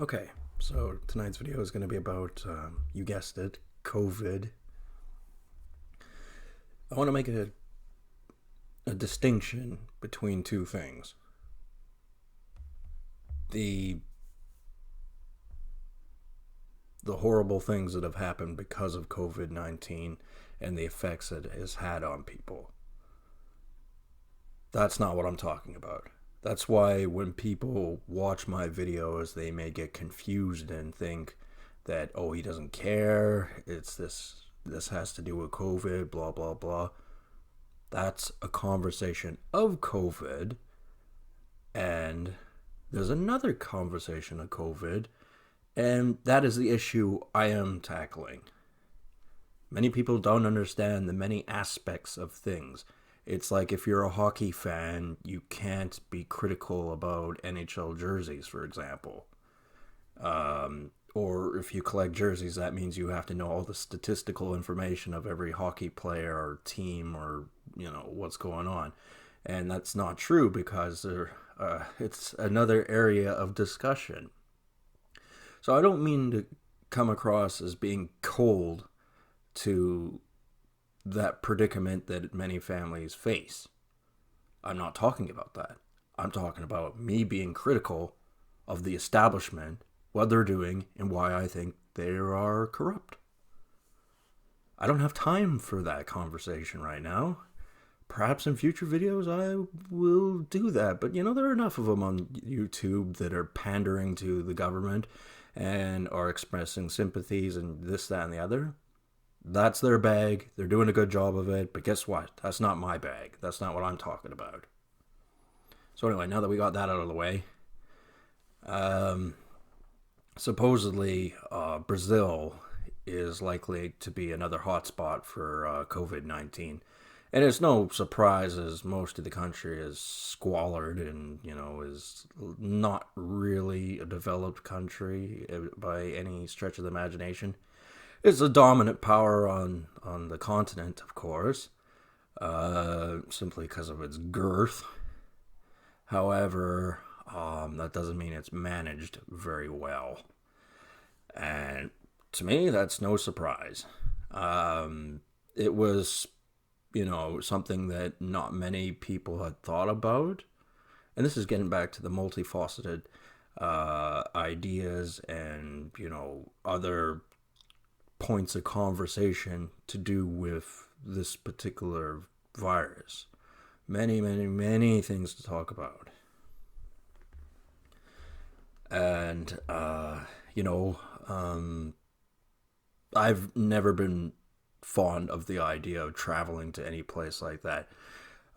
Okay, so tonight's video is going to be about, you guessed it, COVID. I want to make a distinction between two things. The the horrible things that have happened because of COVID-19 and the effects it has had on people. That's not what I'm talking about. That's why when people watch my videos, they may get confused and think that, oh, he doesn't care, it's this has to do with COVID, blah, blah, blah. That's a conversation of COVID, and there's another conversation of COVID, and that is the issue I am tackling. Many people don't understand the many aspects of things. It's like if you're a hockey fan, you can't be critical about NHL jerseys, for example. Or if you collect jerseys, that means you have to know all the statistical information of every hockey player or team or, what's going on. And that's not true because it's another area of discussion. So I don't mean to come across as being cold to that predicament that many families face. I'm not talking about that. I'm talking about me being critical of the establishment, what they're doing, and why I think they are corrupt. I don't have time for that conversation right now. Perhaps in future videos I will do that, but there are enough of them on YouTube that are pandering to the government and are expressing sympathies and this, that, and the other. That's their bag. They're doing a good job of it, but guess what? That's not my bag. That's not what I'm talking about. So anyway, now that we got that out of the way, supposedly Brazil is likely to be another hotspot for COVID-19. And it's no surprise as most of the country is squalid and, is not really a developed country by any stretch of the imagination. It's a dominant power on the continent, of course, simply because of its girth. However, that doesn't mean it's managed very well. And to me, that's no surprise. It was something that not many people had thought about. And this is getting back to the multifaceted ideas and, other points of conversation to do with this particular virus. Many, many, many things to talk about. And, I've never been fond of the idea of traveling to any place like that.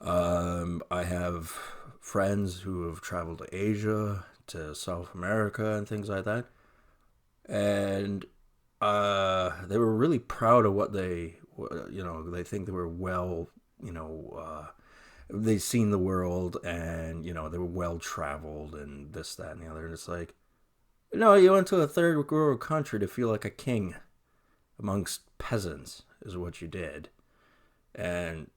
I have friends who have traveled to Asia, to South America, and things like that. And they were really proud of what they think they were well, they've seen the world and, they were well traveled and this, that, and the other. And it's like, no, you went to a third world country to feel like a king amongst peasants is what you did. And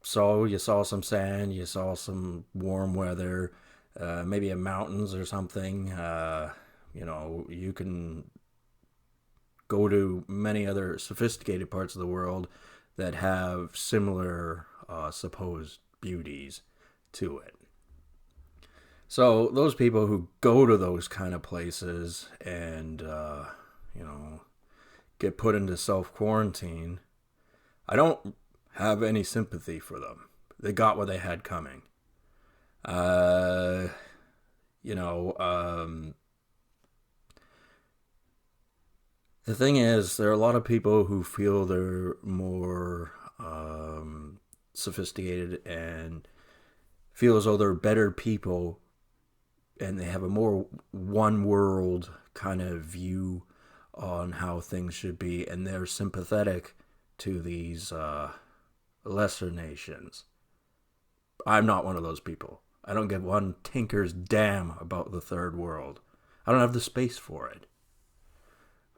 so you saw some sand, you saw some warm weather, maybe in mountains or something. You can go to many other sophisticated parts of the world that have similar supposed beauties to it. So those people who go to those kind of places and, get put into self-quarantine, I don't have any sympathy for them. They got what they had coming. The thing is, there are a lot of people who feel they're more sophisticated and feel as though they're better people and they have a more one world kind of view on how things should be, and they're sympathetic to these lesser nations. I'm not one of those people. I don't give one tinker's damn about the third world. I don't have the space for it.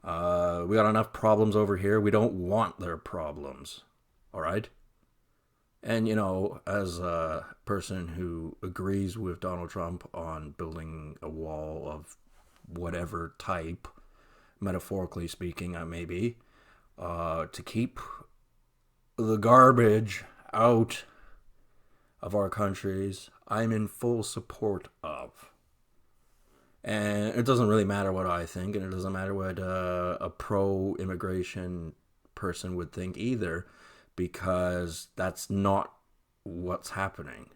We got enough problems over here. We don't want their problems. All right? And, as a person who agrees with Donald Trump on building a wall of whatever type, metaphorically speaking, maybe, to keep the garbage out of our countries, I'm in full support of. And it doesn't really matter what I think, and it doesn't matter what a pro-immigration person would think either, because that's not what's happening.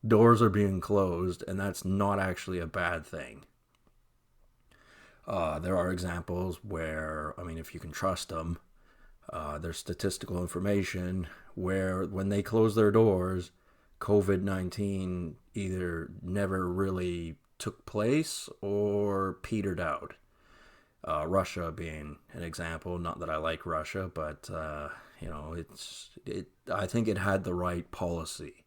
Doors are being closed, and that's not actually a bad thing. There are examples where, I mean, if you can trust them, there's statistical information where when they close their doors, COVID-19 either never really took place or petered out. Russia being an example. Not that I like Russia, but I think it had the right policy.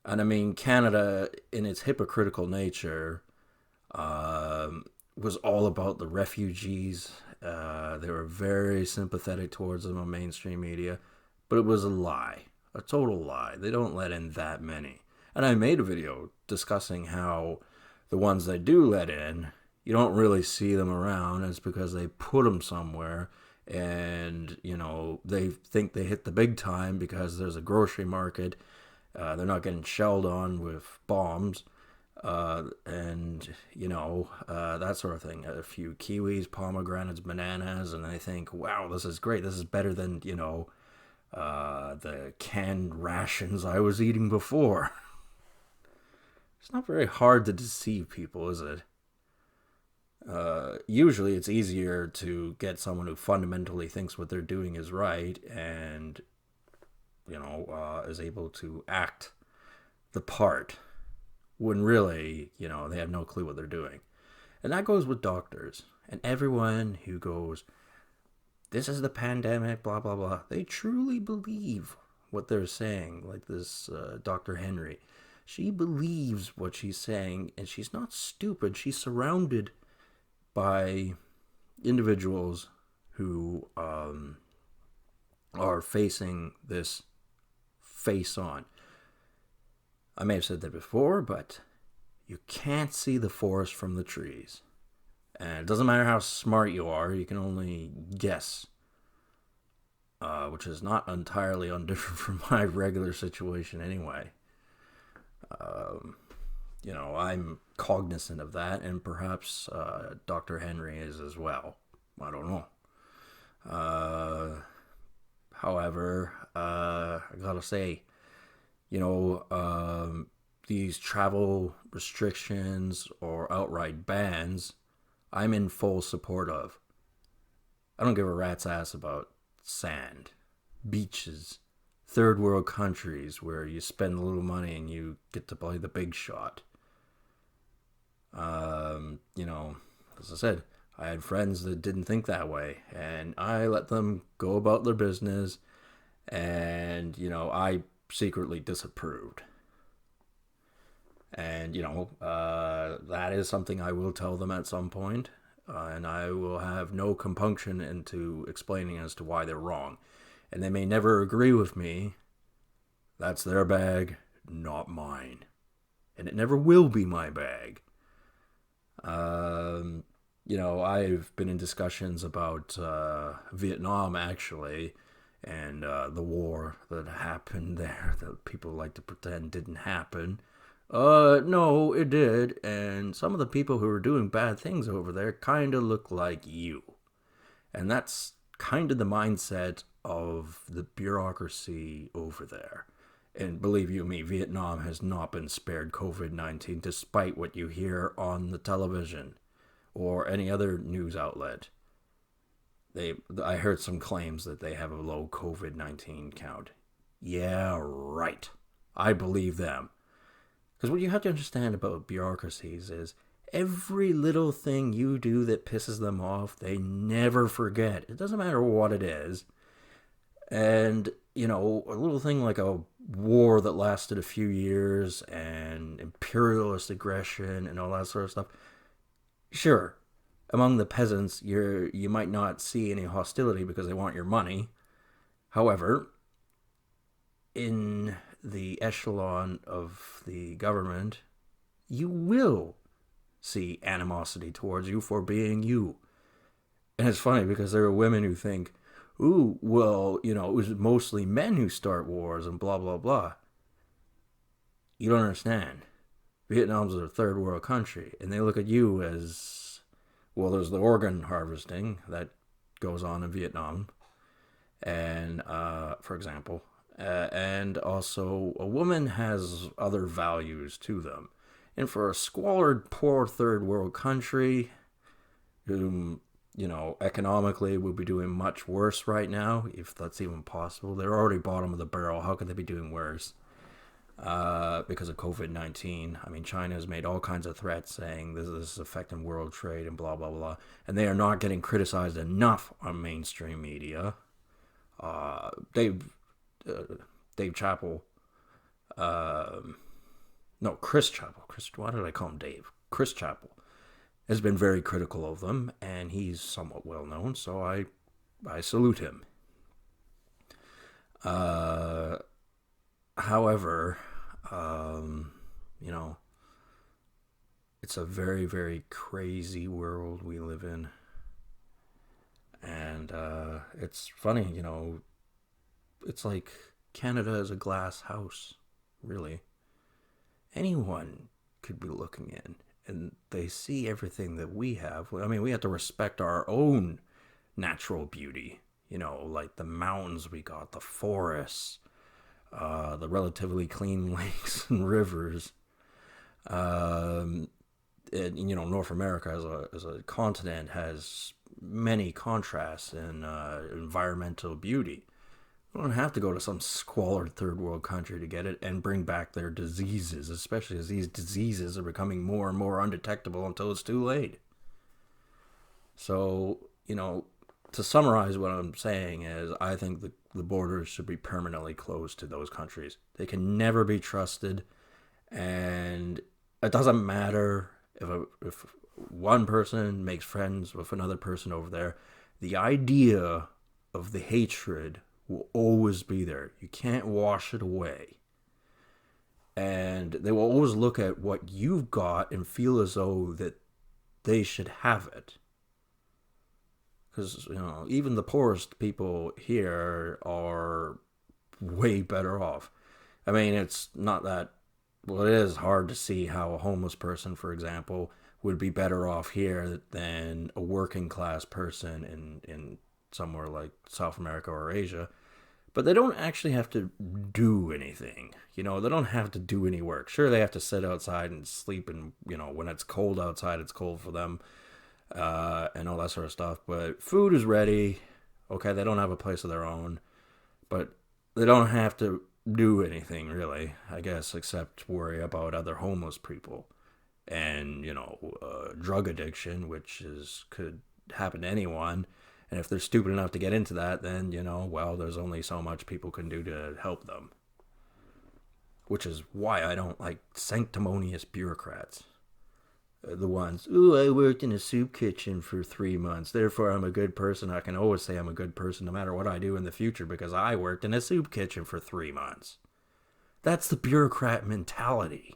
And I mean, Canada, in its hypocritical nature, was all about the refugees. They were very sympathetic towards them on mainstream media, but it was a lie, a total lie. They don't let in that many. And I made a video discussing how the ones they do let in, you don't really see them around. It's because they put them somewhere, and they think they hit the big time because there's a grocery market. They're not getting shelled on with bombs, and that sort of thing. A few kiwis, pomegranates, bananas, and they think, wow, this is great. This is better than the canned rations I was eating before. It's not very hard to deceive people, is it? Usually it's easier to get someone who fundamentally thinks what they're doing is right and, is able to act the part when really, they have no clue what they're doing. And that goes with doctors and everyone who goes, this is the pandemic, blah, blah, blah. They truly believe what they're saying, like this Dr. Henry. She believes what she's saying, and she's not stupid. She's surrounded by individuals who are facing this face on. I may have said that before, but you can't see the forest from the trees. And it doesn't matter how smart you are, you can only guess. Which is not entirely undifferent from my regular situation anyway. I'm cognizant of that, and perhaps Dr. Henry is as well. I don't know. However, I gotta say, these travel restrictions or outright bans, I'm in full support of. I don't give a rat's ass about sand, beaches, third world countries where you spend a little money and you get to play the big shot. As I said, I had friends that didn't think that way, and I let them go about their business, and, I secretly disapproved. And, that is something I will tell them at some point, and I will have no compunction into explaining as to why they're wrong. And they may never agree with me. That's their bag, not mine. And it never will be my bag. I've been in discussions about Vietnam, actually, and the war that happened there that people like to pretend didn't happen. No, it did, and some of the people who were doing bad things over there kind of look like you. And that's kind of the mindset of the bureaucracy over there. And believe you me, Vietnam has not been spared COVID-19, despite what you hear on the television or any other news outlet. I heard some claims that they have a low COVID-19 count. Yeah, right. I believe them. Because what you have to understand about bureaucracies is every little thing you do that pisses them off, they never forget. It doesn't matter what it is. And, a little thing like a war that lasted a few years and imperialist aggression and all that sort of stuff. Sure, among the peasants, you might not see any hostility because they want your money. However, in the echelon of the government, you will see animosity towards you for being you. And it's funny because there are women who think, ooh, well, it was mostly men who start wars and blah, blah, blah. You don't understand. Vietnam's a third world country, and they look at you as, well, there's the organ harvesting that goes on in Vietnam, and for example, and also a woman has other values to them. And for a squalid, poor third world country, whom, economically would be doing much worse right now, if that's even possible. They're already bottom of the barrel. How could they be doing worse? Because of COVID-19. I mean, China has made all kinds of threats saying this is affecting world trade and blah, blah, blah. And they are not getting criticized enough on mainstream media. Dave Chappell, no, Chris Chappell. Why did I call him Dave? Chris Chappell has been very critical of them, and he's somewhat well known, so I salute him. However, it's a very, very crazy world we live in. And it's funny, it's like Canada is a glass house, really. Anyone could be looking in, and they see everything that we have. I mean, we have to respect our own natural beauty, like the mountains we got, the forests, the relatively clean lakes and rivers. And, North America as a continent has many contrasts in environmental beauty. You don't have to go to some squalid third world country to get it and bring back their diseases, especially as these diseases are becoming more and more undetectable until it's too late. So, to summarize what I'm saying is I think the borders should be permanently closed to those countries. They can never be trusted, and it doesn't matter if one person makes friends with another person over there. The idea of the hatred will always be there. You can't wash it away. And they will always look at what you've got and feel as though that they should have it. Because, even the poorest people here are way better off. I mean, it's not that, well, it is hard to see how a homeless person, for example, would be better off here than a working class person in somewhere like South America or Asia. But they don't actually have to do anything. They don't have to do any work. Sure, they have to sit outside and sleep, and, when it's cold outside, it's cold for them, and all that sort of stuff. But food is ready. Okay, they don't have a place of their own, but they don't have to do anything, really, I guess, except worry about other homeless people. And, drug addiction, which could happen to anyone. And if they're stupid enough to get into that, then, there's only so much people can do to help them. Which is why I don't like sanctimonious bureaucrats. The ones, I worked in a soup kitchen for 3 months, therefore I'm a good person. I can always say I'm a good person no matter what I do in the future because I worked in a soup kitchen for 3 months. That's the bureaucrat mentality.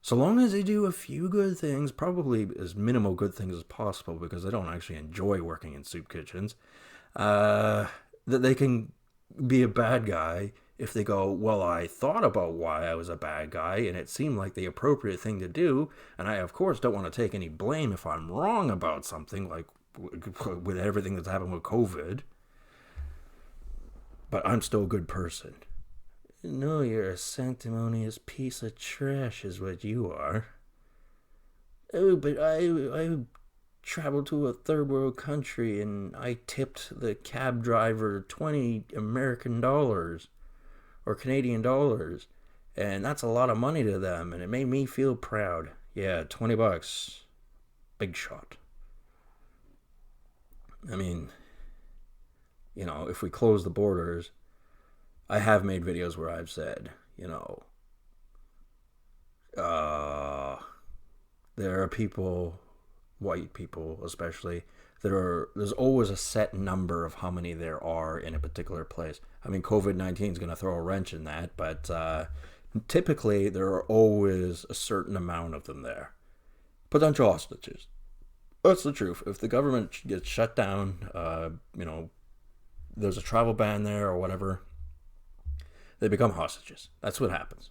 So long as they do a few good things, probably as minimal good things as possible, because they don't actually enjoy working in soup kitchens, that they can be a bad guy if they go, well, I thought about why I was a bad guy, and it seemed like the appropriate thing to do, and I, of course, don't want to take any blame if I'm wrong about something, like with everything that's happened with COVID, but I'm still a good person. No, you're a sanctimonious piece of trash is what you are. Oh, but I traveled to a third world country and I tipped the cab driver $20 American dollars or Canadian dollars, and that's a lot of money to them, and it made me feel proud. Yeah, $20. Big shot. I mean, if we close the borders, I have made videos where I've said, there are people, white people especially, there's always a set number of how many there are in a particular place. I mean, COVID-19 is going to throw a wrench in that, but typically there are always a certain amount of them there. potential hostages. That's the truth. If the government gets shut down, there's a travel ban there or whatever, they become hostages. That's what happens.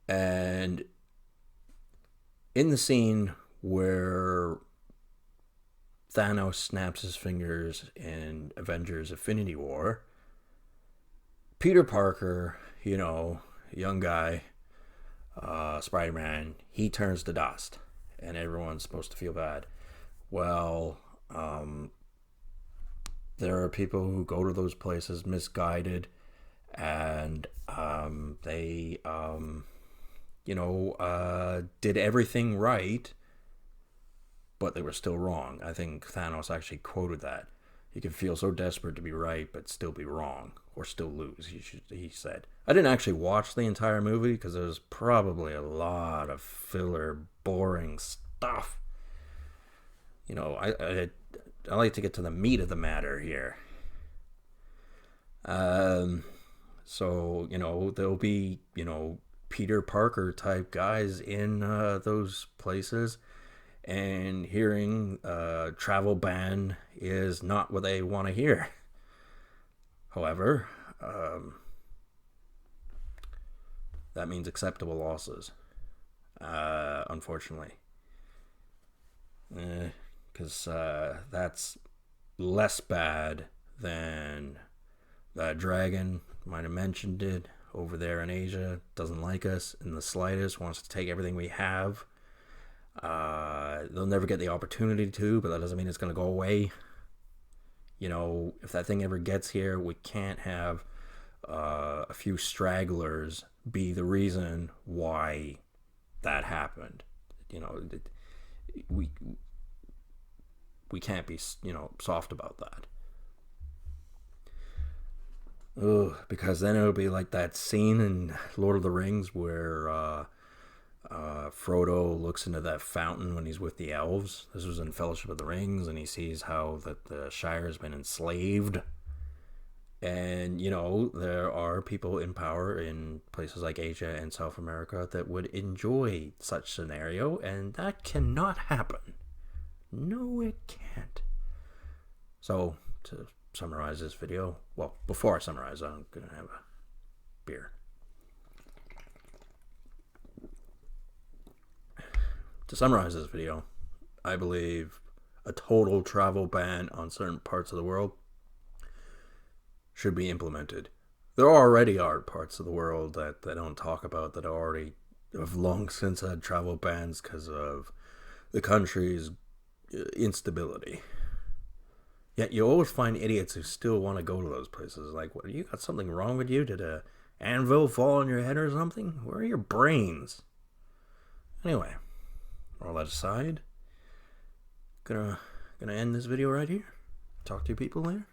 And in the scene where Thanos snaps his fingers in Avengers Infinity War, Peter Parker, young guy, Spider-Man, he turns to dust. And everyone's supposed to feel bad. Well, there are people who go to those places misguided, and they, did everything right, but they were still wrong. I think Thanos actually quoted that. You can feel so desperate to be right, but still be wrong, or still lose, he said. I didn't actually watch the entire movie, because there's probably a lot of filler, boring stuff. I like to get to the meat of the matter here. So, there'll be, Peter Parker type guys in those places, and hearing travel ban is not what they want to hear. However, that means acceptable losses, unfortunately. Because that's less bad than that dragon, might have mentioned it, over there in Asia, doesn't like us in the slightest, wants to take everything we have. They'll never get the opportunity to, but that doesn't mean it's going to go away. If that thing ever gets here, we can't have a few stragglers be the reason why that happened. We can't be, soft about that. Ugh, because then it'll be like that scene in Lord of the Rings where Frodo looks into that fountain when he's with the elves. This was in Fellowship of the Rings, and he sees how that the Shire has been enslaved. And, there are people in power in places like Asia and South America that would enjoy such scenario, and that cannot happen. No, it can't. So, to summarize this video, well, before I summarize, I'm going to have a beer. To summarize this video, I believe a total travel ban on certain parts of the world should be implemented. There already are parts of the world that they don't talk about that already have long since had travel bans because of the country's instability. Yet you always find idiots who still want to go to those places. Like, what, you got something wrong with you? Did a anvil fall on your head or something? Where are your brains? Anyway, all that aside, gonna end this video right here. Talk to you people later.